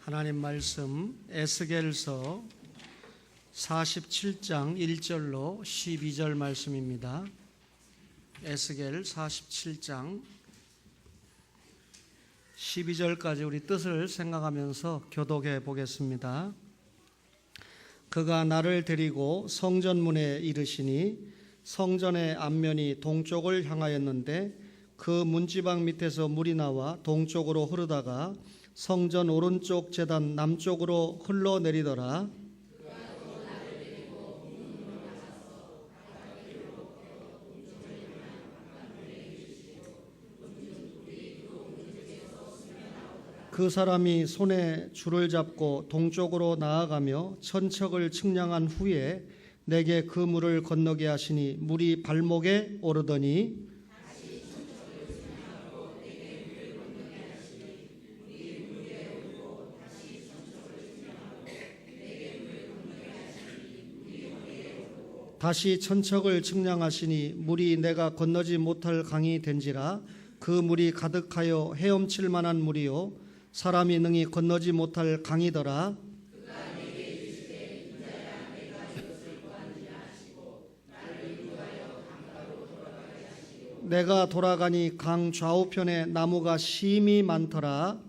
하나님 말씀 에스겔서 47장 1절로 12절 말씀입니다. 에스겔 47장 12절까지 우리 뜻을 생각하면서 교독해 보겠습니다. 그가 나를 데리고 성전문에 이르시니 성전의 앞면이 동쪽을 향하였는데 그 문지방 밑에서 물이 나와 동쪽으로 흐르다가 성전 오른쪽 제단 남쪽으로 흘러내리더라. 그 사람이 손에 줄을 잡고 동쪽으로 나아가며 천척을 측량한 후에 내게 그 물을 건너게 하시니 물이 발목에 오르더니 다시 천척을 측량하시니 물이 내가 건너지 못할 강이 된지라. 그 물이 가득하여 헤엄칠 만한 물이요 사람이 능히 건너지 못할 강이더라. 내가 돌아가니 강 좌우편에 나무가 심히 많더라.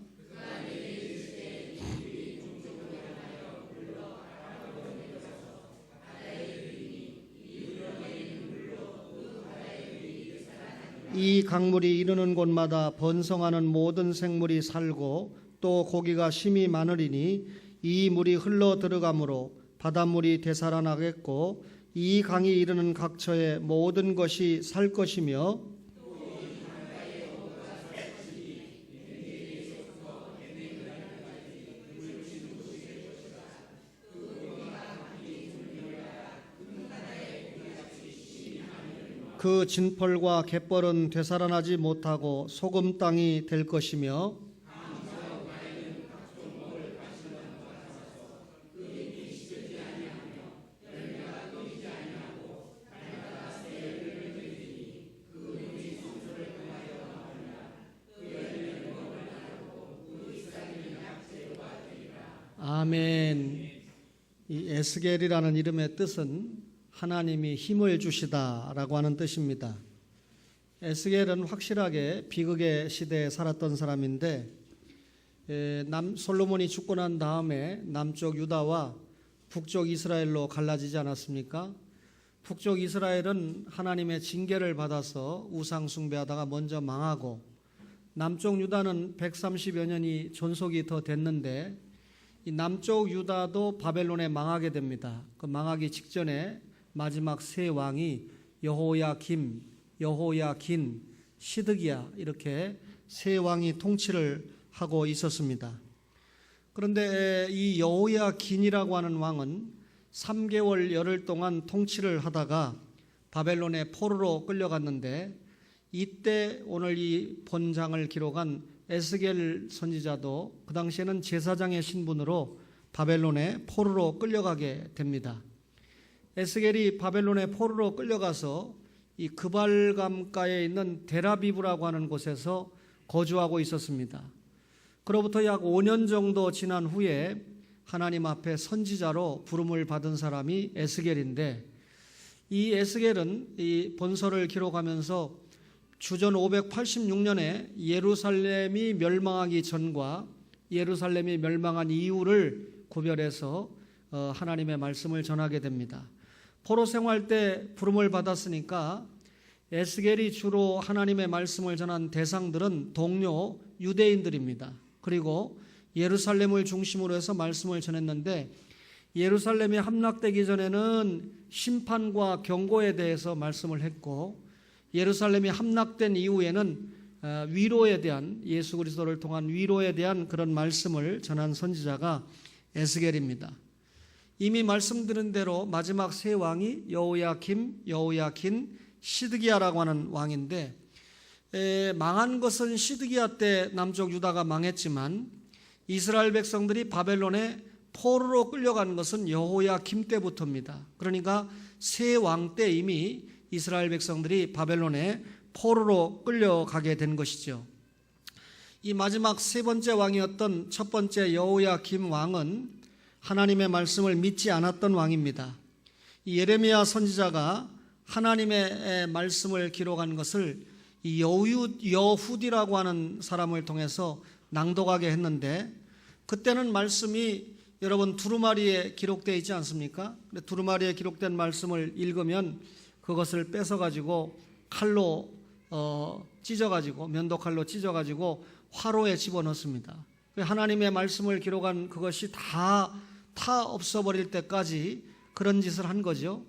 이 강물이 이르는 곳마다 번성하는 모든 생물이 살고 또 고기가 심히 많으리니 이 물이 흘러 들어가므로 바닷물이 되살아나겠고 이 강이 이르는 각처에 모든 것이 살 것이며 그 진펄과 갯벌은 되살아나지 못하고 소금 땅이 될 것이며 아멘. 이 에스겔이라는 이름의 뜻은 하나님이 힘을 주시다라고 하는 뜻입니다. 에스겔은 확실하게 비극의 시대에 살았던 사람인데 솔로몬이 죽고 난 다음에 남쪽 유다와 북쪽 이스라엘로 갈라지지 않았습니까? 북쪽 이스라엘은 하나님의 징계를 받아서 우상 숭배하다가 먼저 망하고 남쪽 유다는 130여 년이 존속이 더 됐는데 이 남쪽 유다도 바벨론에 망하게 됩니다. 그 망하기 직전에 마지막 세 왕이 여호야김, 여호야긴, 시드기야 이렇게 세 왕이 통치를 하고 있었습니다. 그런데 이 여호야긴이라고 하는 왕은 3개월 열흘 동안 통치를 하다가 바벨론의 포로로 끌려갔는데 이때 오늘 이 본장을 기록한 에스겔 선지자도 그 당시에는 제사장의 신분으로 바벨론의 포로로 끌려가게 됩니다. 에스겔이 바벨론의 포로로 끌려가서 이 그발감가에 있는 데라비브라고 하는 곳에서 거주하고 있었습니다. 그로부터 약 5년 정도 지난 후에 하나님 앞에 선지자로 부름을 받은 사람이 에스겔인데 이 에스겔은 이 본서를 기록하면서 주전 586년에 예루살렘이 멸망하기 전과 예루살렘이 멸망한 이후를 구별해서 하나님의 말씀을 전하게 됩니다. 포로 생활 때 부름을 받았으니까 에스겔이 주로 하나님의 말씀을 전한 대상들은 동료 유대인들입니다. 그리고 예루살렘을 중심으로 해서 말씀을 전했는데 예루살렘이 함락되기 전에는 심판과 경고에 대해서 말씀을 했고 예루살렘이 함락된 이후에는 위로에 대한 예수 그리스도를 통한 위로에 대한 그런 말씀을 전한 선지자가 에스겔입니다. 이미 말씀드린 대로 마지막 세 왕이 여호야김, 여호야긴, 시드기야라고 하는 왕인데 망한 것은 시드기야 때 남쪽 유다가 망했지만 이스라엘 백성들이 바벨론에 포로로 끌려간 것은 여호야김 때부터입니다. 그러니까 세 왕 때 이미 이스라엘 백성들이 바벨론에 포로로 끌려가게 된 것이죠. 이 마지막 세 번째 왕이었던 첫 번째 여호야김 왕은 하나님의 말씀을 믿지 않았던 왕입니다. 이 예레미야 선지자가 하나님의 말씀을 기록한 것을 이 여후디라고 하는 사람을 통해서 낭독하게 했는데, 그때는 말씀이 여러분 두루마리에 기록되어 있지 않습니까? 두루마리에 기록된 말씀을 읽으면 그것을 뺏어가지고 칼로 찢어가지고, 면도칼로 찢어가지고 화로에 집어넣습니다. 하나님의 말씀을 기록한 그것이 다 없어버릴 때까지 그런 짓을 한 거죠.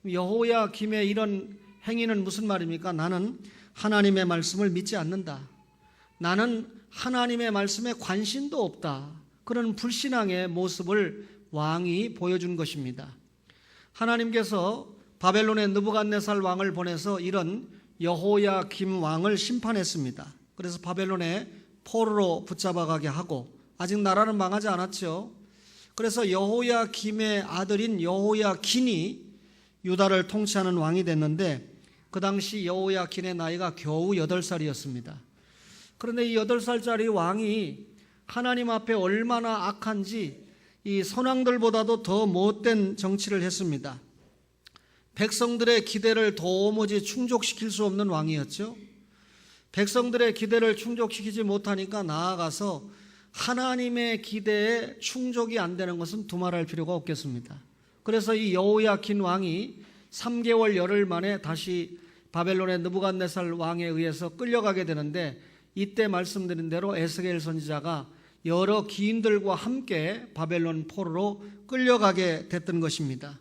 여호야김의 이런 행위는 무슨 말입니까? 나는 하나님의 말씀을 믿지 않는다. 나는 하나님의 말씀에 관심도 없다. 그런 불신앙의 모습을 왕이 보여준 것입니다. 하나님께서 바벨론의 느부갓네살 왕을 보내서 이런 여호야김 왕을 심판했습니다. 그래서 바벨론의 포로로 붙잡아가게 하고, 아직 나라는 망하지 않았죠. 그래서 여호야김의 아들인 여호야긴이 유다를 통치하는 왕이 됐는데, 그 당시 여호야긴의 나이가 겨우 8살이었습니다. 그런데 이 8살짜리 왕이 하나님 앞에 얼마나 악한지 이 선왕들보다도 더 못된 정치를 했습니다. 백성들의 기대를 도무지 충족시킬 수 없는 왕이었죠. 백성들의 기대를 충족시키지 못하니까 나아가서 하나님의 기대에 충족이 안 되는 것은 두말할 필요가 없겠습니다. 그래서 이 여호야긴 왕이 3개월 열흘 만에 다시 바벨론의 느부갓네살 왕에 의해서 끌려가게 되는데, 이때 말씀드린 대로 에스겔 선지자가 여러 기인들과 함께 바벨론 포로로 끌려가게 됐던 것입니다.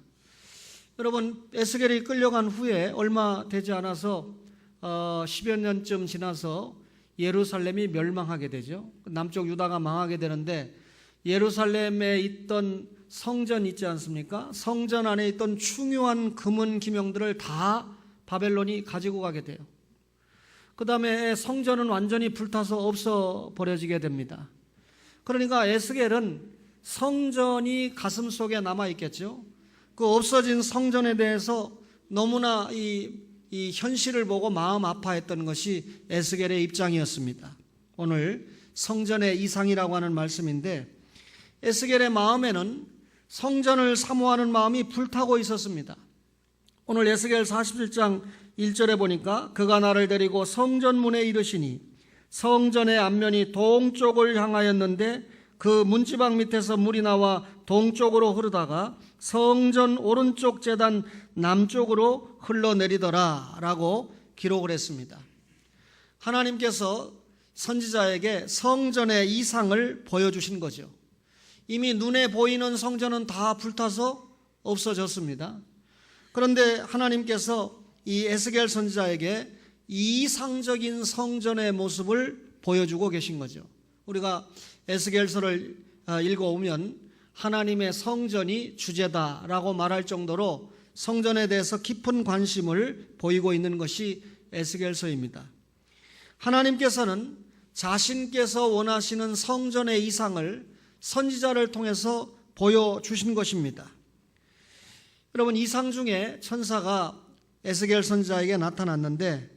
여러분, 에스겔이 끌려간 후에 얼마 되지 않아서 10여 년쯤 지나서 예루살렘이 멸망하게 되죠. 남쪽 유다가 망하게 되는데, 예루살렘에 있던 성전 있지 않습니까? 성전 안에 있던 중요한 금은 기명들을 다 바벨론이 가지고 가게 돼요. 그 다음에 성전은 완전히 불타서 없어버려지게 됩니다. 그러니까 에스겔은 성전이 가슴 속에 남아있겠죠. 그 없어진 성전에 대해서 너무나 이 현실을 보고 마음 아파했던 것이 에스겔의 입장이었습니다. 오늘 성전의 이상이라고 하는 말씀인데, 에스겔의 마음에는 성전을 사모하는 마음이 불타고 있었습니다. 오늘 에스겔 47장 1절에 보니까 그가 나를 데리고 성전문에 이르시니 성전의 앞면이 동쪽을 향하였는데 그 문지방 밑에서 물이 나와 동쪽으로 흐르다가 성전 오른쪽 제단 남쪽으로 흘러내리더라 라고 기록을 했습니다. 하나님께서 선지자에게 성전의 이상을 보여주신 거죠. 이미 눈에 보이는 성전은 다 불타서 없어졌습니다. 그런데 하나님께서 이 에스겔 선지자에게 이상적인 성전의 모습을 보여주고 계신 거죠. 우리가 에스겔서를 읽어오면 하나님의 성전이 주제다라고 말할 정도로 성전에 대해서 깊은 관심을 보이고 있는 것이 에스겔서입니다. 하나님께서는 자신께서 원하시는 성전의 이상을 선지자를 통해서 보여주신 것입니다. 여러분, 이상 중에 천사가 에스겔 선지자에게 나타났는데,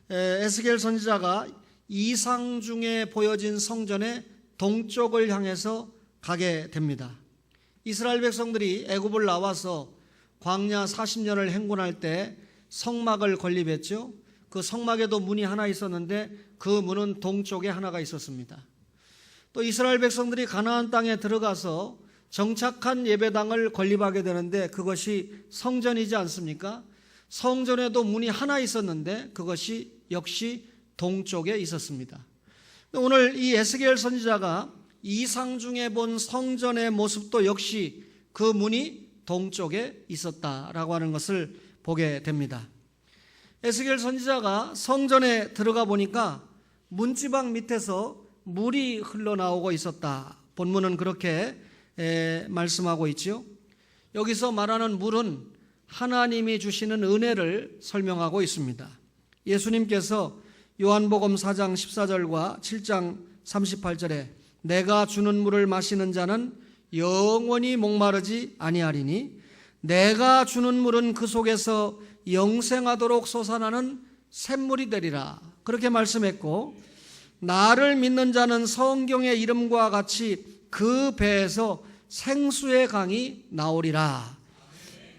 에스겔 선지자가 이상 중에 보여진 성전의 동쪽을 향해서 가게 됩니다. 이스라엘 백성들이 애굽을 나와서 광야 40년을 행군할 때 성막을 건립했죠. 그 성막에도 문이 하나 있었는데 그 문은 동쪽에 하나가 있었습니다. 또 이스라엘 백성들이 가나안 땅에 들어가서 정착한 예배당을 건립하게 되는데 그것이 성전이지 않습니까? 성전에도 문이 하나 있었는데 그것이 역시 동쪽에 있었습니다. 오늘 이 에스겔 선지자가 이상 중에 본 성전의 모습도 역시 그 문이 동쪽에 있었다라고 하는 것을 보게 됩니다. 에스겔 선지자가 성전에 들어가 보니까 문지방 밑에서 물이 흘러나오고 있었다. 본문은 그렇게 말씀하고 있죠. 여기서 말하는 물은 하나님이 주시는 은혜를 설명하고 있습니다. 예수님께서 요한복음 4장 14절과 7장 38절에 내가 주는 물을 마시는 자는 영원히 목마르지 아니하리니 내가 주는 물은 그 속에서 영생하도록 솟아나는 샘물이 되리라 그렇게 말씀했고, 나를 믿는 자는 성경의 이름과 같이 그 배에서 생수의 강이 나오리라.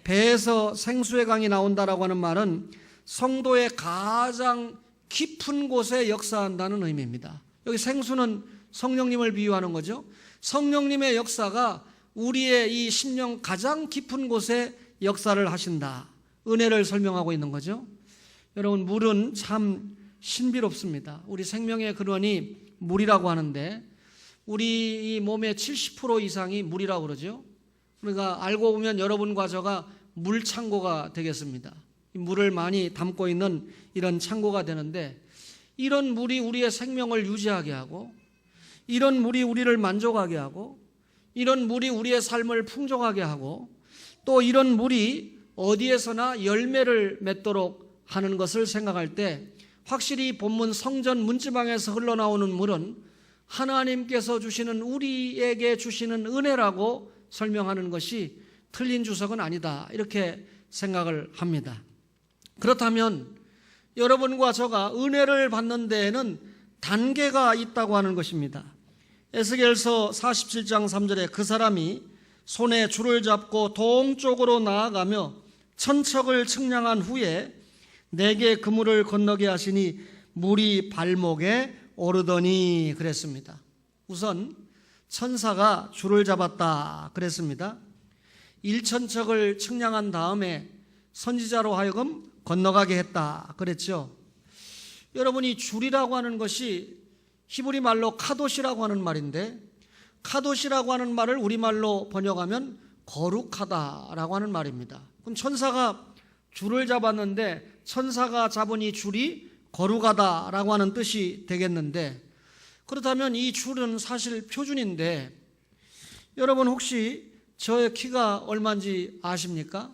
배에서 생수의 강이 나온다라고 하는 말은 성도의 가장 깊은 곳에 역사한다는 의미입니다. 여기 생수는 성령님을 비유하는 거죠. 성령님의 역사가 우리의 이 심령 가장 깊은 곳에 역사를 하신다. 은혜를 설명하고 있는 거죠. 여러분, 물은 참 신비롭습니다. 우리 생명의 근원이 물이라고 하는데 우리 이 몸의 70% 이상이 물이라고 그러죠. 그러니까 알고 보면 여러분과 저가 물 창고가 되겠습니다. 물을 많이 담고 있는 이런 창고가 되는데, 이런 물이 우리의 생명을 유지하게 하고, 이런 물이 우리를 만족하게 하고, 이런 물이 우리의 삶을 풍족하게 하고, 또 이런 물이 어디에서나 열매를 맺도록 하는 것을 생각할 때 확실히 본문 성전 문지방에서 흘러나오는 물은 하나님께서 주시는, 우리에게 주시는 은혜라고 설명하는 것이 틀린 주석은 아니다, 이렇게 생각을 합니다. 그렇다면 여러분과 저가 은혜를 받는 데에는 단계가 있다고 하는 것입니다. 에스겔서 47장 3절에 그 사람이 손에 줄을 잡고 동쪽으로 나아가며 천척을 측량한 후에 내게 그 물을 건너게 하시니 물이 발목에 오르더니 그랬습니다. 우선 천사가 줄을 잡았다 그랬습니다. 1천척을 측량한 다음에 선지자로 하여금 건너가게 했다 그랬죠. 여러분이 줄이라고 하는 것이 히브리 말로 카도시라고 하는 말인데, 카도시라고 하는 말을 우리말로 번역하면 거룩하다라고 하는 말입니다. 그럼 천사가 줄을 잡았는데 천사가 잡은 이 줄이 거룩하다라고 하는 뜻이 되겠는데, 그렇다면 이 줄은 사실 표준인데, 여러분 혹시 저의 키가 얼마인지 아십니까?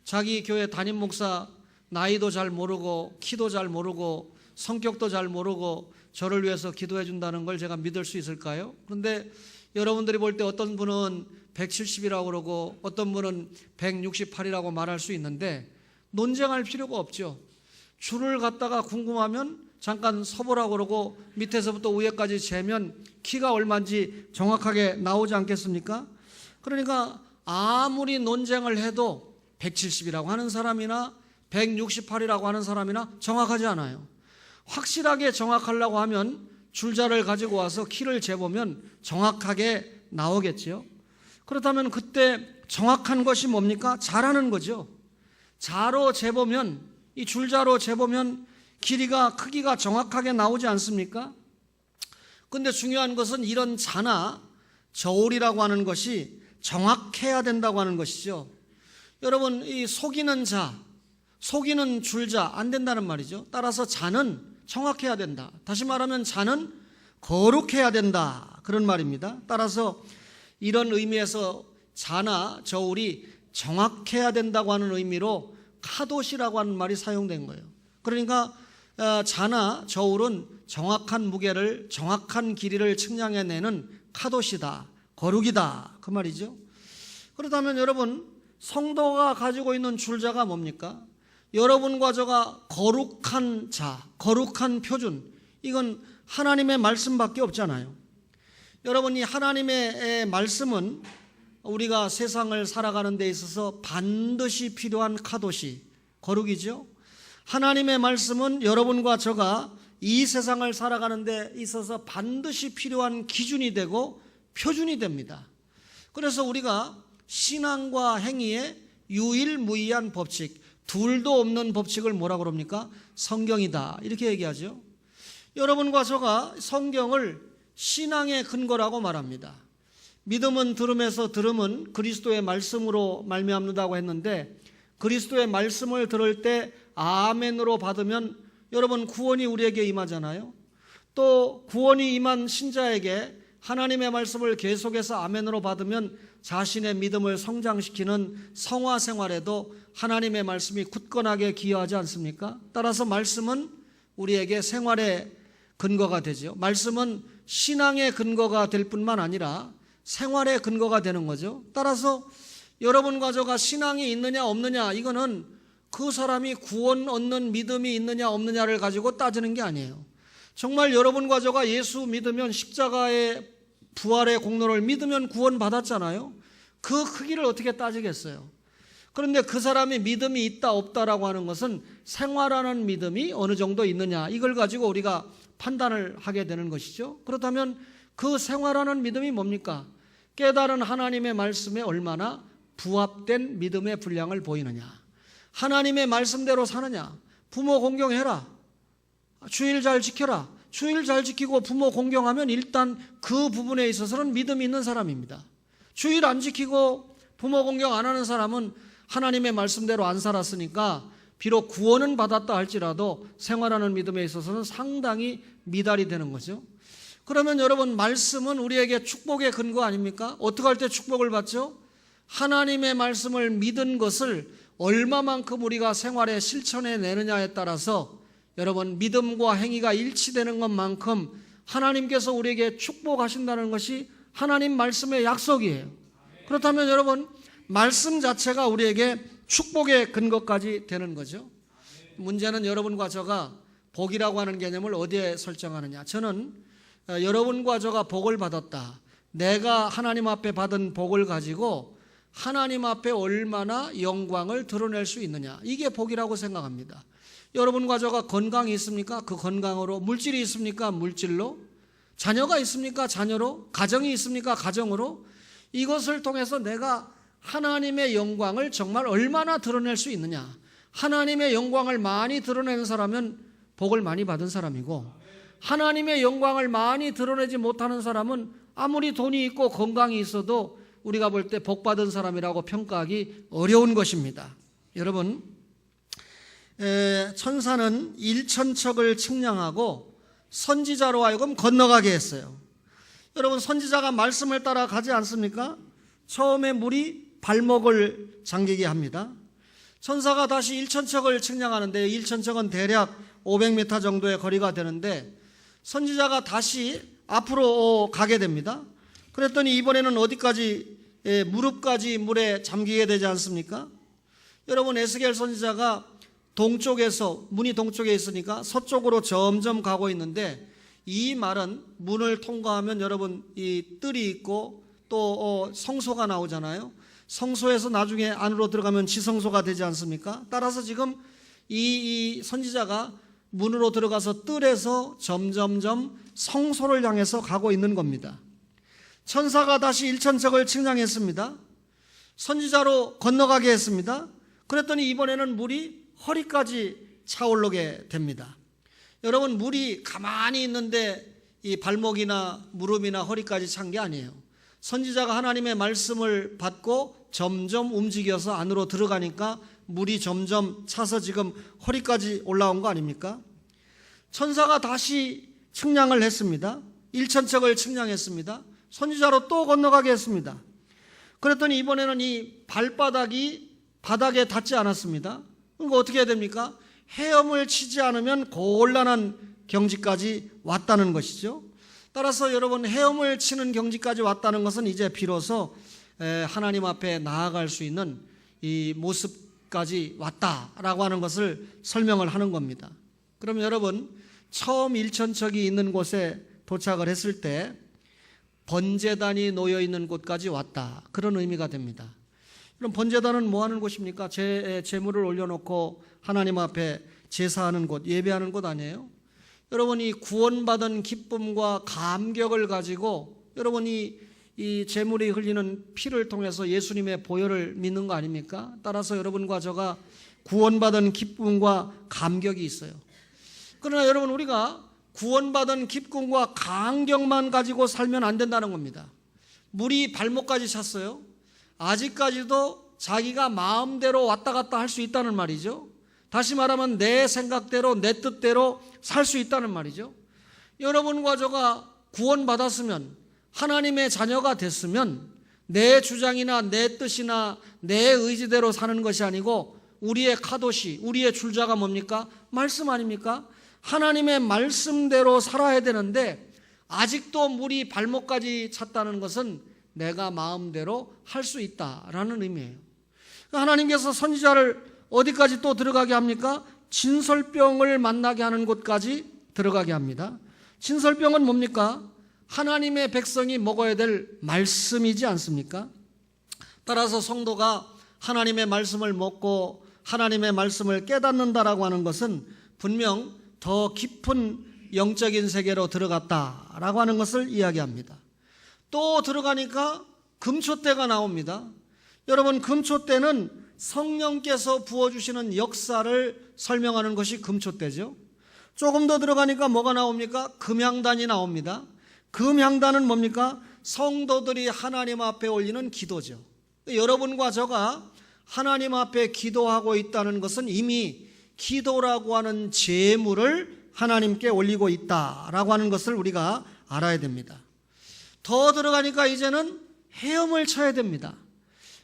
자기 교회 담임 목사 나이도 잘 모르고 키도 잘 모르고 성격도 잘 모르고 저를 위해서 기도해 준다는 걸 제가 믿을 수 있을까요? 그런데 여러분들이 볼 때 어떤 분은 170이라고 그러고 어떤 분은 168이라고 말할 수 있는데 논쟁할 필요가 없죠. 줄을 갖다가 궁금하면 잠깐 서보라고 그러고 밑에서부터 위에까지 재면 키가 얼마인지 정확하게 나오지 않겠습니까? 그러니까 아무리 논쟁을 해도 170이라고 하는 사람이나 168이라고 하는 사람이나 정확하지 않아요. 확실하게 정확하려고 하면 줄자를 가지고 와서 키를 재보면 정확하게 나오겠죠. 그렇다면 그때 정확한 것이 뭡니까? 자라는 거죠. 자로 재보면, 이 줄자로 재보면 길이가, 크기가 정확하게 나오지 않습니까? 근데 중요한 것은 이런 자나 저울이라고 하는 것이 정확해야 된다고 하는 것이죠. 여러분, 이 속이는 자, 속이는 줄자 안 된다는 말이죠. 따라서 자는 정확해야 된다. 다시 말하면 자는 거룩해야 된다, 그런 말입니다. 따라서 이런 의미에서 자나 저울이 정확해야 된다고 하는 의미로 카도시라고 하는 말이 사용된 거예요. 그러니까 자나 저울은 정확한 무게를, 정확한 길이를 측량해내는 카도시다, 거룩이다, 그 말이죠. 그렇다면 여러분, 성도가 가지고 있는 줄자가 뭡니까? 여러분과 저가 거룩한 자, 거룩한 표준, 이건 하나님의 말씀밖에 없잖아요. 여러분, 이 하나님의 말씀은 우리가 세상을 살아가는 데 있어서 반드시 필요한 카도시, 거룩이죠. 하나님의 말씀은 여러분과 저가 이 세상을 살아가는 데 있어서 반드시 필요한 기준이 되고 표준이 됩니다. 그래서 우리가 신앙과 행위의 유일무이한 법칙, 둘도 없는 법칙을 뭐라고 그럽니까? 성경이다, 이렇게 얘기하죠. 여러분과 저가 성경을 신앙의 근거라고 말합니다. 믿음은 들음에서, 들음은 그리스도의 말씀으로 말미암는다고 했는데, 그리스도의 말씀을 들을 때 아멘으로 받으면 여러분 구원이 우리에게 임하잖아요. 또 구원이 임한 신자에게 하나님의 말씀을 계속해서 아멘으로 받으면 자신의 믿음을 성장시키는 성화 생활에도 하나님의 말씀이 굳건하게 기여하지 않습니까? 따라서 말씀은 우리에게 생활의 근거가 되죠. 말씀은 신앙의 근거가 될 뿐만 아니라 생활의 근거가 되는 거죠. 따라서 여러분과 저가 신앙이 있느냐 없느냐, 이거는 그 사람이 구원 얻는 믿음이 있느냐 없느냐를 가지고 따지는 게 아니에요. 정말 여러분과 저가 예수 믿으면 십자가의 부활의 공로를 믿으면 구원받았잖아요. 그 크기를 어떻게 따지겠어요? 그런데 그 사람이 믿음이 있다 없다라고 하는 것은 생활하는 믿음이 어느 정도 있느냐, 이걸 가지고 우리가 판단을 하게 되는 것이죠. 그렇다면 그 생활하는 믿음이 뭡니까? 깨달은 하나님의 말씀에 얼마나 부합된 믿음의 분량을 보이느냐, 하나님의 말씀대로 사느냐, 부모 공경해라, 주일 잘 지켜라. 주일 잘 지키고 부모 공경하면 일단 그 부분에 있어서는 믿음이 있는 사람입니다. 주일 안 지키고 부모 공경 안 하는 사람은 하나님의 말씀대로 안 살았으니까 비록 구원은 받았다 할지라도 생활하는 믿음에 있어서는 상당히 미달이 되는 거죠. 그러면 여러분, 말씀은 우리에게 축복의 근거 아닙니까? 어떻게 할 때 축복을 받죠? 하나님의 말씀을 믿은 것을 얼마만큼 우리가 생활에 실천해 내느냐에 따라서 여러분, 믿음과 행위가 일치되는 것만큼 하나님께서 우리에게 축복하신다는 것이 하나님 말씀의 약속이에요. 그렇다면 여러분, 말씀 자체가 우리에게 축복의 근거까지 되는 거죠. 문제는 여러분과 저가 복이라고 하는 개념을 어디에 설정하느냐. 저는 여러분과 저가 복을 받았다, 내가 하나님 앞에 받은 복을 가지고 하나님 앞에 얼마나 영광을 드러낼 수 있느냐, 이게 복이라고 생각합니다. 여러분과 저가 건강이 있습니까? 그 건강으로. 물질이 있습니까? 물질로. 자녀가 있습니까? 자녀로. 가정이 있습니까? 가정으로. 이것을 통해서 내가 하나님의 영광을 정말 얼마나 드러낼 수 있느냐. 하나님의 영광을 많이 드러내는 사람은 복을 많이 받은 사람이고, 하나님의 영광을 많이 드러내지 못하는 사람은 아무리 돈이 있고 건강이 있어도 우리가 볼 때 복 받은 사람이라고 평가하기 어려운 것입니다. 여러분, 천사는 일천척을 측량하고 선지자로 하여금 건너가게 했어요. 여러분, 선지자가 말씀을 따라 가지 않습니까? 처음에 물이 발목을 잠기게 합니다. 천사가 다시 일천척을 측량하는데, 일천척은 대략 500m 정도의 거리가 되는데 선지자가 다시 앞으로 가게 됩니다. 그랬더니 이번에는 어디까지, 무릎까지 물에 잠기게 되지 않습니까? 여러분, 에스겔 선지자가 동쪽에서, 문이 동쪽에 있으니까 서쪽으로 점점 가고 있는데, 이 말은 문을 통과하면 여러분 이 뜰이 있고 또 성소가 나오잖아요. 성소에서 나중에 안으로 들어가면 지성소가 되지 않습니까? 따라서 지금 이 선지자가 문으로 들어가서 뜰에서 점점점 성소를 향해서 가고 있는 겁니다. 천사가 다시 일천척을 측량했습니다. 선지자로 건너가게 했습니다. 그랬더니 이번에는 물이 허리까지 차오르게 됩니다. 여러분, 물이 가만히 있는데 이 발목이나 무릎이나 허리까지 찬 게 아니에요. 선지자가 하나님의 말씀을 받고 점점 움직여서 안으로 들어가니까 물이 점점 차서 지금 허리까지 올라온 거 아닙니까? 천사가 다시 측량을 했습니다. 일천척을 측량했습니다. 선지자로 또 건너가게 했습니다. 그랬더니 이번에는 이 발바닥이 바닥에 닿지 않았습니다. 그러니까 어떻게 해야 됩니까? 헤엄을 치지 않으면 곤란한 경지까지 왔다는 것이죠. 따라서 여러분, 헤엄을 치는 경지까지 왔다는 것은 이제 비로소 하나님 앞에 나아갈 수 있는 이 모습까지 왔다라고 하는 것을 설명을 하는 겁니다. 그러면 여러분, 처음 일천척이 있는 곳에 도착을 했을 때 번제단이 놓여 있는 곳까지 왔다, 그런 의미가 됩니다. 그럼 번제단은 뭐 하는 곳입니까? 제물을 올려놓고 하나님 앞에 제사하는 곳, 예배하는 곳 아니에요? 여러분, 이 구원받은 기쁨과 감격을 가지고 여러분이 이 제물이 흘리는 피를 통해서 예수님의 보혈을 믿는 거 아닙니까? 따라서 여러분과 저가 구원받은 기쁨과 감격이 있어요. 그러나 여러분, 우리가 구원받은 기쁨과 감격만 가지고 살면 안 된다는 겁니다. 물이 발목까지 찼어요. 아직까지도 자기가 마음대로 왔다 갔다 할 수 있다는 말이죠. 다시 말하면 내 생각대로, 내 뜻대로 살 수 있다는 말이죠. 여러분과 저가 구원받았으면, 하나님의 자녀가 됐으면 내 주장이나 내 뜻이나 내 의지대로 사는 것이 아니고 우리의 카도시, 우리의 줄자가 뭡니까? 말씀 아닙니까? 하나님의 말씀대로 살아야 되는데 아직도 물이 발목까지 찼다는 것은 내가 마음대로 할 수 있다라는 의미예요. 하나님께서 선지자를 어디까지 또 들어가게 합니까? 진설병을 만나게 하는 곳까지 들어가게 합니다. 진설병은 뭡니까? 하나님의 백성이 먹어야 될 말씀이지 않습니까? 따라서 성도가 하나님의 말씀을 먹고 하나님의 말씀을 깨닫는다라고 하는 것은 분명 더 깊은 영적인 세계로 들어갔다라고 하는 것을 이야기합니다. 또 들어가니까 금초대가 나옵니다. 여러분, 금초대는 성령께서 부어주시는 역사를 설명하는 것이 금초대죠. 조금 더 들어가니까 뭐가 나옵니까? 금향단이 나옵니다. 금향단은 뭡니까? 성도들이 하나님 앞에 올리는 기도죠. 여러분과 저가 하나님 앞에 기도하고 있다는 것은 이미 기도라고 하는 제물을 하나님께 올리고 있다라고 하는 것을 우리가 알아야 됩니다. 더 들어가니까 이제는 헤엄을 쳐야 됩니다.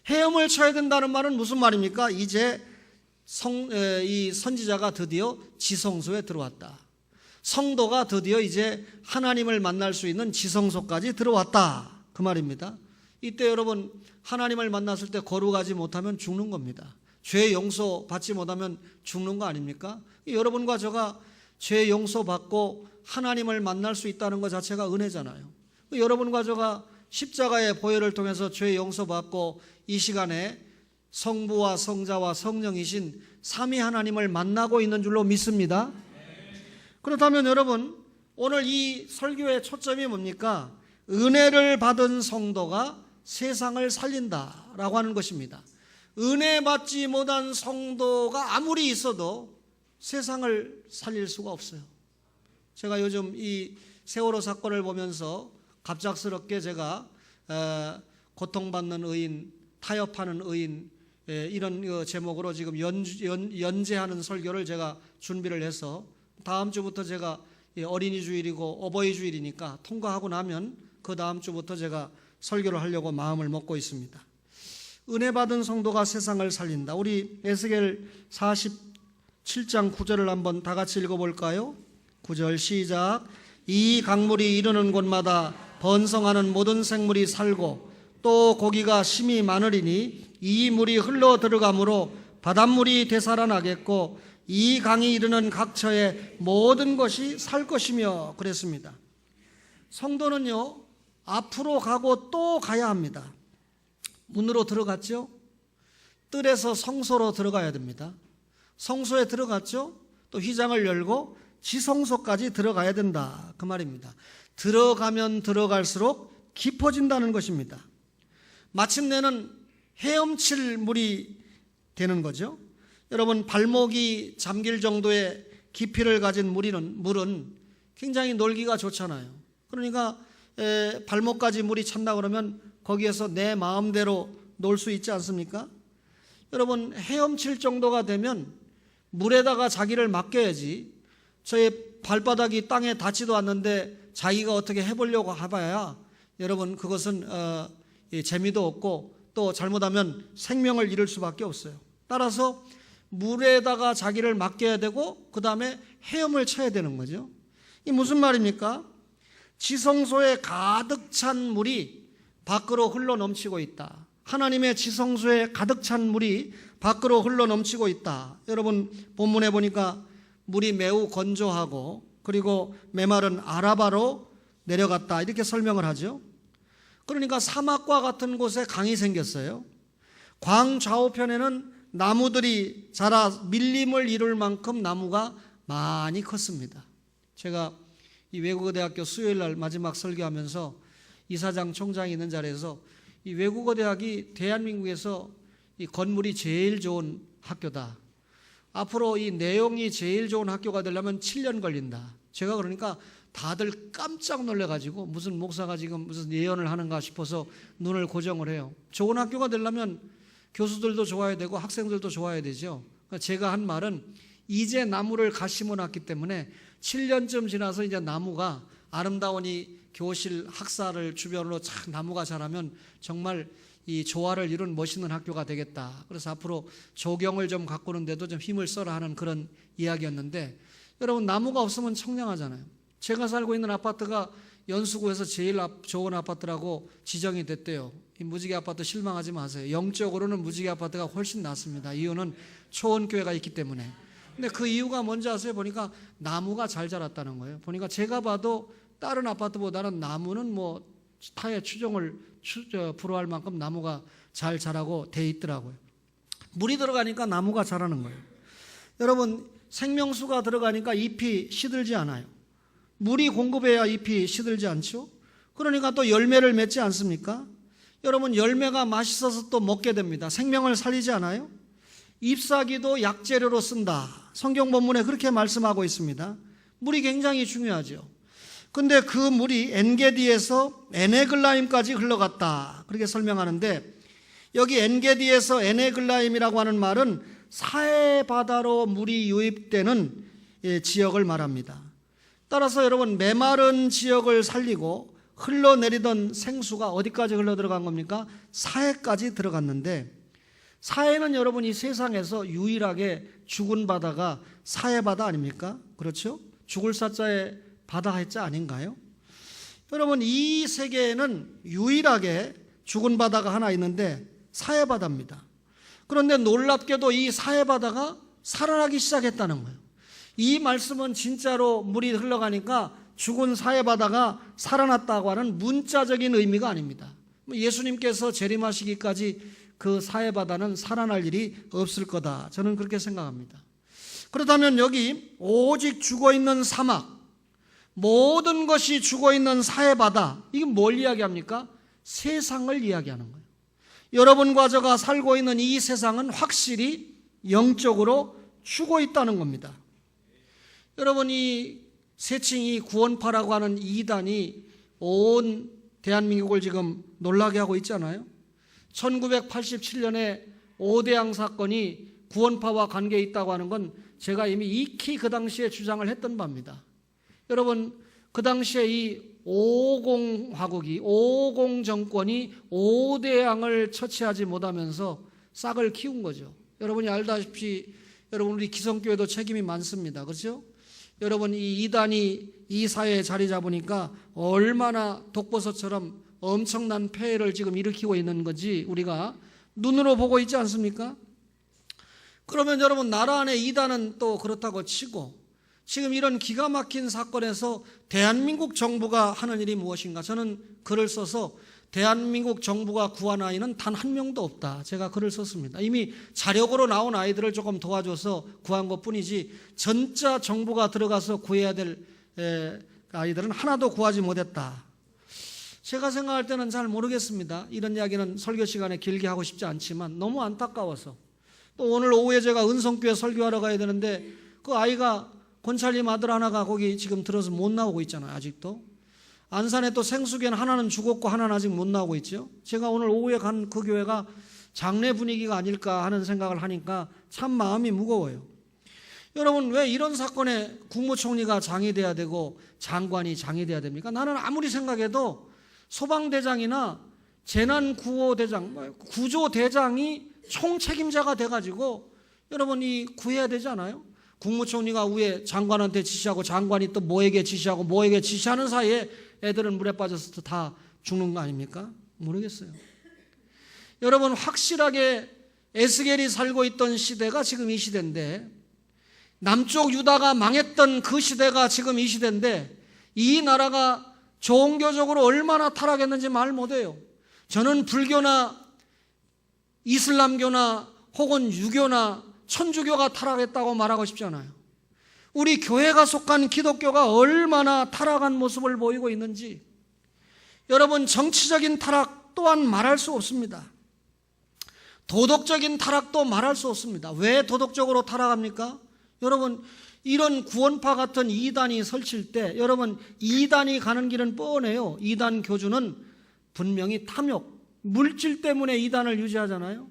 헤엄을 쳐야 된다는 말은 무슨 말입니까? 이제 이 선지자가 드디어 지성소에 들어왔다. 성도가 드디어 이제 하나님을 만날 수 있는 지성소까지 들어왔다, 그 말입니다. 이때 여러분, 하나님을 만났을 때 거룩하지 못하면 죽는 겁니다. 죄 용서 받지 못하면 죽는 거 아닙니까? 여러분과 저가 죄 용서 받고 하나님을 만날 수 있다는 것 자체가 은혜잖아요. 여러분과 저가 십자가의 보혈을 통해서 죄 용서 받고 이 시간에 성부와 성자와 성령이신 삼위 하나님을 만나고 있는 줄로 믿습니다. 그렇다면 여러분, 오늘 이 설교의 초점이 뭡니까? 은혜를 받은 성도가 세상을 살린다라고 하는 것입니다. 은혜 받지 못한 성도가 아무리 있어도 세상을 살릴 수가 없어요. 제가 요즘 이 세월호 사건을 보면서 갑작스럽게 제가 고통받는 의인, 타협하는 의인, 이런 제목으로 지금 연재하는 설교를 제가 준비를 해서 다음 주부터 제가 어린이 주일이고 어버이 주일이니까 통과하고 나면 그 다음 주부터 제가 설교를 하려고 마음을 먹고 있습니다. 은혜 받은 성도가 세상을 살린다. 우리 에스겔 47장 9절을 한번 다 같이 읽어볼까요? 9절 시작. 이 강물이 이르는 곳마다 번성하는 모든 생물이 살고 또 고기가 심히 많으리니 이 물이 흘러 들어가므로 바닷물이 되살아나겠고 이 강이 이르는 각처에 모든 것이 살 것이며 그랬습니다. 성도는요, 앞으로 가고 또 가야 합니다. 문으로 들어갔죠? 뜰에서 성소로 들어가야 됩니다. 성소에 들어갔죠? 또 휘장을 열고 지성소까지 들어가야 된다, 그 말입니다. 들어가면 들어갈수록 깊어진다는 것입니다. 마침내는 헤엄칠 물이 되는 거죠. 여러분, 발목이 잠길 정도의 깊이를 가진 물은 굉장히 놀기가 좋잖아요. 그러니까 발목까지 물이 찼다 그러면 거기에서 내 마음대로 놀 수 있지 않습니까? 여러분, 헤엄칠 정도가 되면 물에다가 자기를 맡겨야지. 저의 발바닥이 땅에 닿지도 않는데 자기가 어떻게 해보려고 해봐야 여러분, 그것은 재미도 없고 또 잘못하면 생명을 잃을 수밖에 없어요. 따라서 물에다가 자기를 맡겨야 되고 그 다음에 헤엄을 쳐야 되는 거죠. 이 무슨 말입니까? 지성소에 가득 찬 물이 밖으로 흘러 넘치고 있다. 하나님의 지성소에 가득 찬 물이 밖으로 흘러 넘치고 있다. 여러분, 본문에 보니까 물이 매우 건조하고 그리고 메마른 아라바로 내려갔다, 이렇게 설명을 하죠. 그러니까 사막과 같은 곳에 강이 생겼어요. 광 좌우편에는 나무들이 자라 밀림을 이룰 만큼 나무가 많이 컸습니다. 제가 이 외국어대학교 수요일날 마지막 설교하면서 이사장 총장이 있는 자리에서 이 외국어대학이 대한민국에서 이 건물이 제일 좋은 학교다. 앞으로 이 내용이 제일 좋은 학교가 되려면 7년 걸린다. 제가 그러니까 다들 깜짝 놀래가지고 무슨 목사가 지금 무슨 예언을 하는가 싶어서 눈을 고정을 해요. 좋은 학교가 되려면 교수들도 좋아야 되고 학생들도 좋아야 되죠. 그러니까 제가 한 말은 이제 나무를 갓 심어놨기 때문에 7년쯤 지나서 이제 나무가 아름다운 이 교실 학사를 주변으로 참 나무가 자라면 정말 이 조화를 이룬 멋있는 학교가 되겠다. 그래서 앞으로 조경을 좀 가꾸는데도 좀 힘을 써라 하는 그런 이야기였는데, 여러분, 나무가 없으면 청량하잖아요. 제가 살고 있는 아파트가 연수구에서 제일 좋은 아파트라고 지정이 됐대요. 이 무지개 아파트 실망하지 마세요. 영적으로는 무지개 아파트가 훨씬 낫습니다. 이유는 초원교회가 있기 때문에. 근데 그 이유가 뭔지 아세요? 보니까 나무가 잘 자랐다는 거예요. 보니까 제가 봐도 다른 아파트보다는 나무는 뭐 타의 추종을 불허할 만큼 나무가 잘 자라고 돼 있더라고요. 물이 들어가니까 나무가 자라는 거예요. 여러분, 생명수가 들어가니까 잎이 시들지 않아요. 물이 공급해야 잎이 시들지 않죠. 그러니까 또 열매를 맺지 않습니까? 여러분, 열매가 맛있어서 또 먹게 됩니다. 생명을 살리지 않아요? 잎사귀도 약재료로 쓴다. 성경 본문에 그렇게 말씀하고 있습니다. 물이 굉장히 중요하죠. 근데 그 물이 엔게디에서 에네글라임까지 흘러갔다. 그렇게 설명하는데, 여기 엔게디에서 에네글라임이라고 하는 말은 사해바다로 물이 유입되는 지역을 말합니다. 따라서 여러분, 메마른 지역을 살리고 흘러내리던 생수가 어디까지 흘러들어간 겁니까? 사해까지 들어갔는데, 사해는 여러분 이 세상에서 유일하게 죽은 바다가 사해바다 아닙니까? 그렇죠? 죽을 사자에 바다 해자 아닌가요? 여러분, 이 세계에는 유일하게 죽은 바다가 하나 있는데 사해바다입니다. 그런데 놀랍게도 이 사해바다가 살아나기 시작했다는 거예요. 이 말씀은 진짜로 물이 흘러가니까 죽은 사해바다가 살아났다고 하는 문자적인 의미가 아닙니다. 예수님께서 재림하시기까지 그 사해바다는 살아날 일이 없을 거다. 저는 그렇게 생각합니다. 그렇다면 여기 오직 죽어있는 사막, 모든 것이 죽어있는 사해바다, 이게 뭘 이야기합니까? 세상을 이야기하는 거예요. 여러분과 제가 살고 있는 이 세상은 확실히 영적으로 죽어있다는 겁니다. 여러분, 이 세칭이 구원파라고 하는 이단이 온 대한민국을 지금 놀라게 하고 있잖아요. 1987년에 오대양 사건이 구원파와 관계에 있다고 하는 건 제가 이미 익히 그 당시에 주장을 했던 바입니다. 여러분, 그 당시에 이 오공화국이, 오공정권이 오대양을 처치하지 못하면서 싹을 키운 거죠. 여러분이 알다시피 여러분 우리 기성교회도 책임이 많습니다. 그렇죠? 여러분, 이 이단이 이 사회에 자리 잡으니까 얼마나 독버섯처럼 엄청난 폐해를 지금 일으키고 있는 건지 우리가 눈으로 보고 있지 않습니까? 그러면 여러분, 나라 안에 이단은 또 그렇다고 치고 지금 이런 기가 막힌 사건에서 대한민국 정부가 하는 일이 무엇인가? 저는 글을 써서 대한민국 정부가 구한 아이는 단 한 명도 없다. 제가 글을 썼습니다. 이미 자력으로 나온 아이들을 조금 도와줘서 구한 것뿐이지 전자 정부가 들어가서 구해야 될 아이들은 하나도 구하지 못했다. 제가 생각할 때는 잘 모르겠습니다. 이런 이야기는 설교 시간에 길게 하고 싶지 않지만 너무 안타까워서, 또 오늘 오후에 제가 은성교회 설교하러 가야 되는데 그 아이가, 권찰님 아들 하나가 거기 지금 들어서 못 나오고 있잖아요. 아직도 안산에 또 생수교회는 하나는 죽었고 하나는 아직 못 나오고 있죠. 제가 오늘 오후에 간 그 교회가 장례 분위기가 아닐까 하는 생각을 하니까 참 마음이 무거워요. 여러분, 왜 이런 사건에 국무총리가 장이 돼야 되고 장관이 장이 돼야 됩니까? 나는 아무리 생각해도 소방대장이나 재난구호대장, 구조대장이 총책임자가 돼가지고 여러분 이 구해야 되지 않아요? 국무총리가 위에 장관한테 지시하고 장관이 또 뭐에게 지시하고 뭐에게 지시하는 사이에 애들은 물에 빠져서 다 죽는 거 아닙니까? 모르겠어요. 여러분, 확실하게 에스겔이 살고 있던 시대가 지금 이 시대인데, 남쪽 유다가 망했던 그 시대가 지금 이 시대인데, 이 나라가 종교적으로 얼마나 타락했는지 말 못해요. 저는 불교나 이슬람교나 혹은 유교나 천주교가 타락했다고 말하고 싶지 않아요. 우리 교회가 속한 기독교가 얼마나 타락한 모습을 보이고 있는지, 여러분, 정치적인 타락 또한 말할 수 없습니다. 도덕적인 타락도 말할 수 없습니다. 왜 도덕적으로 타락합니까? 여러분, 이런 구원파 같은 이단이 설칠 때 여러분, 이단이 가는 길은 뻔해요. 이단 교주는 분명히 탐욕, 물질 때문에 이단을 유지하잖아요.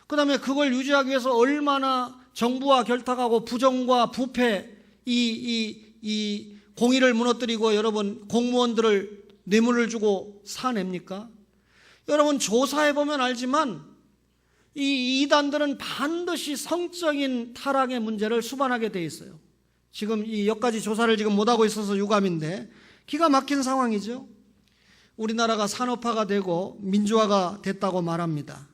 그 다음에 그걸 유지하기 위해서 얼마나 정부와 결탁하고 부정과 부패, 이 공의를 무너뜨리고 여러분 공무원들을 뇌물을 주고 사냅니까? 여러분, 조사해보면 알지만 이 이단들은 반드시 성적인 타락의 문제를 수반하게 돼 있어요. 지금 이 여기까지 조사를 지금 못하고 있어서 유감인데 기가 막힌 상황이죠. 우리나라가 산업화가 되고 민주화가 됐다고 말합니다.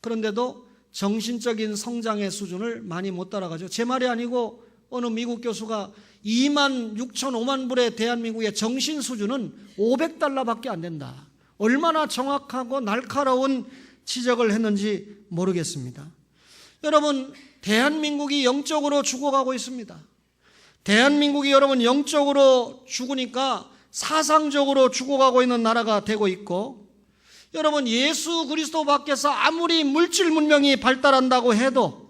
그런데도 정신적인 성장의 수준을 많이 못 따라가죠. 제 말이 아니고 어느 미국 교수가 2만 6천 5만 불의 대한민국의 정신 수준은 $500밖에 안 된다. 얼마나 정확하고 날카로운 지적을 했는지 모르겠습니다. 여러분, 대한민국이 영적으로 죽어가고 있습니다. 대한민국이 여러분 영적으로 죽으니까 사상적으로 죽어가고 있는 나라가 되고 있고, 여러분 예수 그리스도 밖에서 아무리 물질 문명이 발달한다고 해도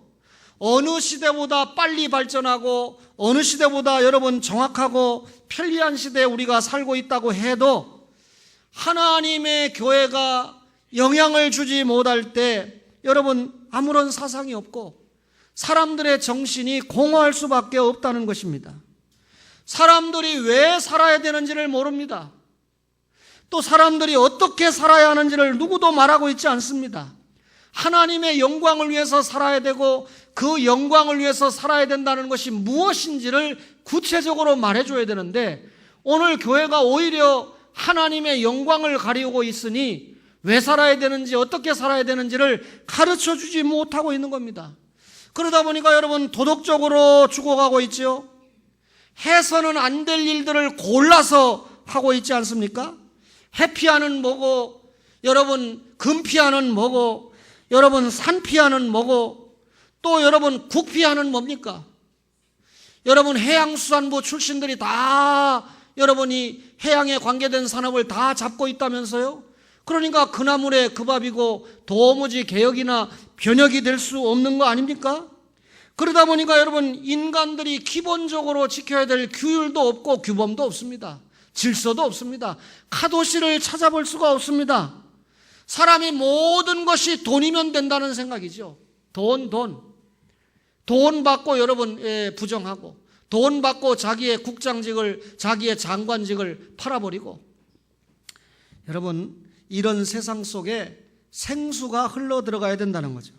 어느 시대보다 빨리 발전하고 어느 시대보다 여러분 정확하고 편리한 시대에 우리가 살고 있다고 해도 하나님의 교회가 영향을 주지 못할 때 여러분 아무런 사상이 없고 사람들의 정신이 공허할 수밖에 없다는 것입니다. 사람들이 왜 살아야 되는지를 모릅니다. 또 사람들이 어떻게 살아야 하는지를 누구도 말하고 있지 않습니다. 하나님의 영광을 위해서 살아야 되고 그 영광을 위해서 살아야 된다는 것이 무엇인지를 구체적으로 말해줘야 되는데, 오늘 교회가 오히려 하나님의 영광을 가리우고 있으니 왜 살아야 되는지 어떻게 살아야 되는지를 가르쳐주지 못하고 있는 겁니다. 그러다 보니까 여러분 도덕적으로 죽어가고 있죠. 해서는 안 될 일들을 골라서 하고 있지 않습니까? 해피하는 뭐고, 여러분 금피하는 뭐고, 여러분 산피하는 뭐고, 또 여러분 국피하는 뭡니까? 여러분 해양수산부 출신들이 다 여러분이 해양에 관계된 산업을 다 잡고 있다면서요? 그러니까 그 나물에 그 밥이고 도무지 개혁이나 변혁이 될 수 없는 거 아닙니까? 그러다 보니까 여러분 인간들이 기본적으로 지켜야 될 규율도 없고 규범도 없습니다. 질서도 없습니다. 카도시를 찾아볼 수가 없습니다. 사람이 모든 것이 돈이면 된다는 생각이죠. 돈 받고 여러분 부정하고, 돈 받고 자기의 국장직을, 자기의 장관직을 팔아버리고, 여러분 이런 세상 속에 생수가 흘러 들어가야 된다는 거죠.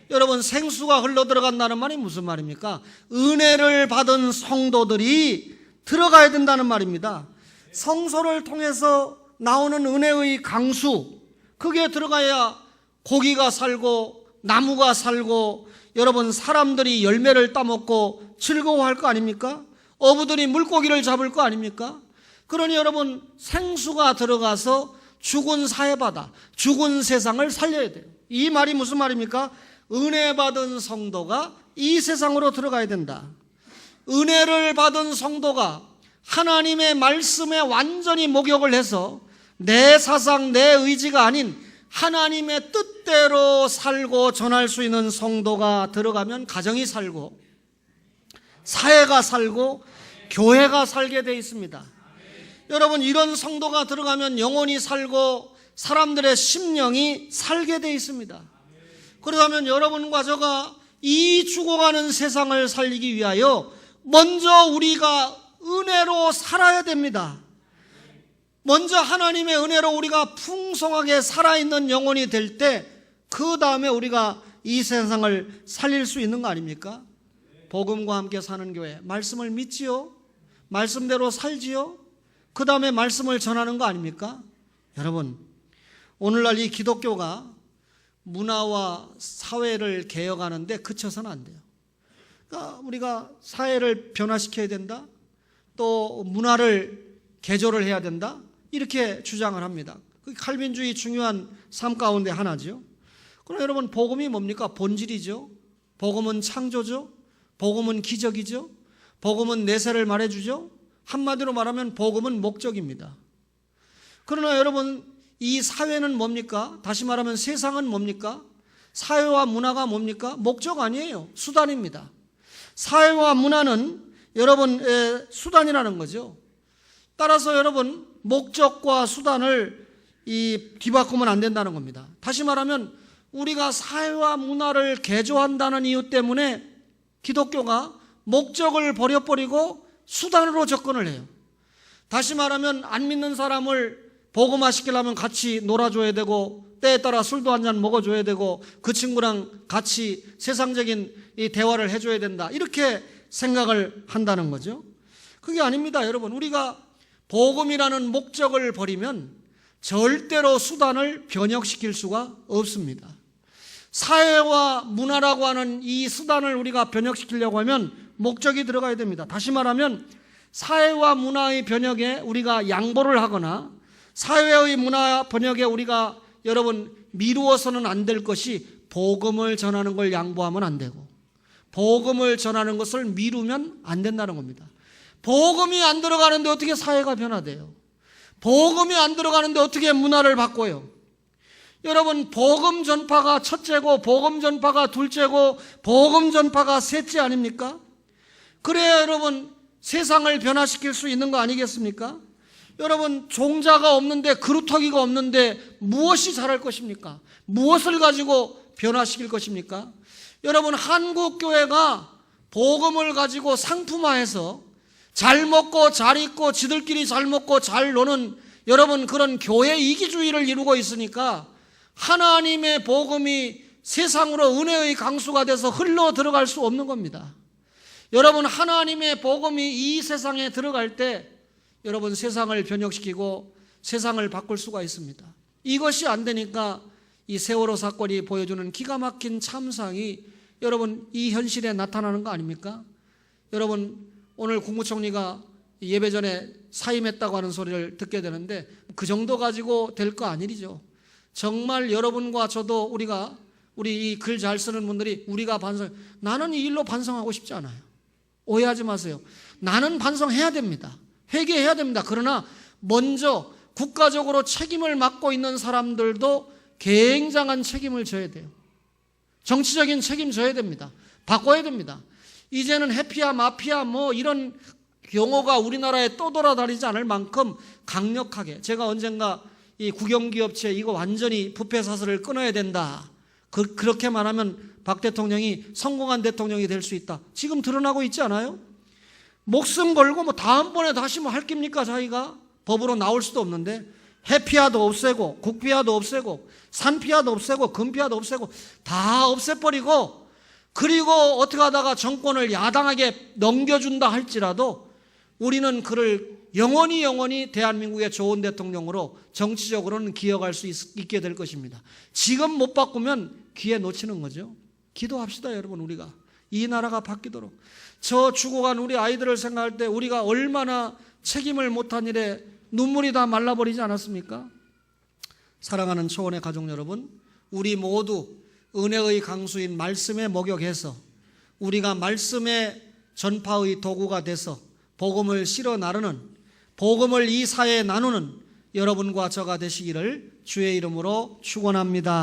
여러분 생수가 흘러 들어간다는 말이 무슨 말입니까? 은혜를 받은 성도들이 들어가야 된다는 말입니다. 성소를 통해서 나오는 은혜의 강수, 그게 들어가야 고기가 살고 나무가 살고 여러분 사람들이 열매를 따먹고 즐거워할 거 아닙니까? 어부들이 물고기를 잡을 거 아닙니까? 그러니 여러분 생수가 들어가서 죽은 사회바다, 죽은 세상을 살려야 돼요. 이 말이 무슨 말입니까? 은혜 받은 성도가 이 세상으로 들어가야 된다. 은혜를 받은 성도가 하나님의 말씀에 완전히 목욕을 해서 내 사상, 내 의지가 아닌 하나님의 뜻대로 살고 전할 수 있는 성도가 들어가면 가정이 살고 사회가 살고 교회가 살게 돼 있습니다. 여러분 이런 성도가 들어가면 영혼이 살고 사람들의 심령이 살게 돼 있습니다. 그러다면 여러분과 저가 이 죽어가는 세상을 살리기 위하여 먼저 우리가 은혜로 살아야 됩니다. 먼저 하나님의 은혜로 우리가 풍성하게 살아있는 영혼이 될 때 그 다음에 우리가 이 세상을 살릴 수 있는 거 아닙니까? 복음과 함께 사는 교회, 말씀을 믿지요? 말씀대로 살지요? 그 다음에 말씀을 전하는 거 아닙니까? 여러분 오늘날 이 기독교가 문화와 사회를 개혁하는데 그쳐서는 안 돼요. 그러니까 우리가 사회를 변화시켜야 된다, 또 문화를 개조를 해야 된다, 이렇게 주장을 합니다. 그 칼빈주의 중요한 삶 가운데 하나죠. 그럼 여러분 복음이 뭡니까? 본질이죠. 복음은 창조죠. 복음은 기적이죠. 복음은 내세를 말해주죠. 한마디로 말하면 복음은 목적입니다. 그러나 여러분 이 사회는 뭡니까? 다시 말하면 세상은 뭡니까? 사회와 문화가 뭡니까? 목적 아니에요. 수단입니다. 사회와 문화는 여러분 수단이라는 거죠. 따라서 여러분 목적과 수단을 뒤바꾸면 안 된다는 겁니다. 다시 말하면 우리가 사회와 문화를 개조한다는 이유 때문에 기독교가 목적을 버려버리고 수단으로 접근을 해요. 다시 말하면 안 믿는 사람을 복음화시키려면 같이 놀아줘야 되고 때에 따라 술도 한잔 먹어줘야 되고 그 친구랑 같이 세상적인 이 대화를 해줘야 된다, 이렇게 생각을 한다는 거죠. 그게 아닙니다. 여러분 우리가 복음이라는 목적을 버리면 절대로 수단을 변혁시킬 수가 없습니다. 사회와 문화라고 하는 이 수단을 우리가 변혁시키려고 하면 목적이 들어가야 됩니다. 다시 말하면 사회와 문화의 번역에 우리가 양보를 하거나 사회의 문화 번역에 우리가 여러분 미루어서는 안 될 것이 복음을 전하는 걸 양보하면 안 되고 복음을 전하는 것을 미루면 안 된다는 겁니다. 복음이 안 들어가는데 어떻게 사회가 변화돼요? 복음이 안 들어가는데 어떻게 문화를 바꿔요? 여러분, 복음 전파가 첫째고 복음 전파가 둘째고 복음 전파가 셋째 아닙니까? 그래야 여러분 세상을 변화시킬 수 있는 거 아니겠습니까? 여러분, 종자가 없는데 그루터기가 없는데 무엇이 자랄 것입니까? 무엇을 가지고 변화시킬 것입니까? 여러분, 한국 교회가 복음을 가지고 상품화해서 잘 먹고 잘 입고 지들끼리 잘 먹고 잘 노는 여러분 그런 교회 이기주의를 이루고 있으니까 하나님의 복음이 세상으로 은혜의 강수가 돼서 흘러 들어갈 수 없는 겁니다. 여러분, 하나님의 복음이 이 세상에 들어갈 때 여러분 세상을 변혁시키고 세상을 바꿀 수가 있습니다. 이것이 안 되니까 이 세월호 사건이 보여주는 기가 막힌 참상이 여러분 이 현실에 나타나는 거 아닙니까? 여러분, 오늘 국무총리가 예배 전에 사임했다고 하는 소리를 듣게 되는데 그 정도 가지고 될 거 아니죠. 정말 여러분과 저도 우리 이 글 잘 쓰는 분들이 우리가 나는 이 일로 반성하고 싶지 않아요. 오해하지 마세요. 나는 반성해야 됩니다. 회개해야 됩니다. 그러나 먼저 국가적으로 책임을 맡고 있는 사람들도 굉장한 책임을 져야 돼요. 정치적인 책임 져야 됩니다. 바꿔야 됩니다. 이제는 해피야 마피아 이런 용어가 우리나라에 떠돌아다니지 않을 만큼 강력하게, 제가 언젠가 이 국영기업체 이거 완전히 부패 사슬을 끊어야 된다, 그렇게 말하면 박 대통령이 성공한 대통령이 될 수 있다. 지금 드러나고 있지 않아요? 목숨 걸고 다음번에 다시 할 깁니까? 자기가 법으로 나올 수도 없는데 해피아도 없애고 국피아도 없애고 산피아도 없애고 금피아도 없애고 다 없애버리고, 그리고 어떻게 하다가 정권을 야당에게 넘겨준다 할지라도 우리는 그를 영원히 대한민국의 좋은 대통령으로 정치적으로는 기억할 수 있게 될 것입니다. 지금 못 바꾸면 기회 놓치는 거죠. 기도합시다 여러분. 우리가 이 나라가 바뀌도록. 저 죽어간 우리 아이들을 생각할 때 우리가 얼마나 책임을 못한 일에 눈물이 다 말라버리지 않았습니까? 사랑하는 초원의 가족 여러분, 우리 모두 은혜의 강수인 말씀에 목욕해서 우리가 말씀의 전파의 도구가 돼서 복음을 실어 나르는, 복음을 이 사회에 나누는 여러분과 저가 되시기를 주의 이름으로 축원합니다.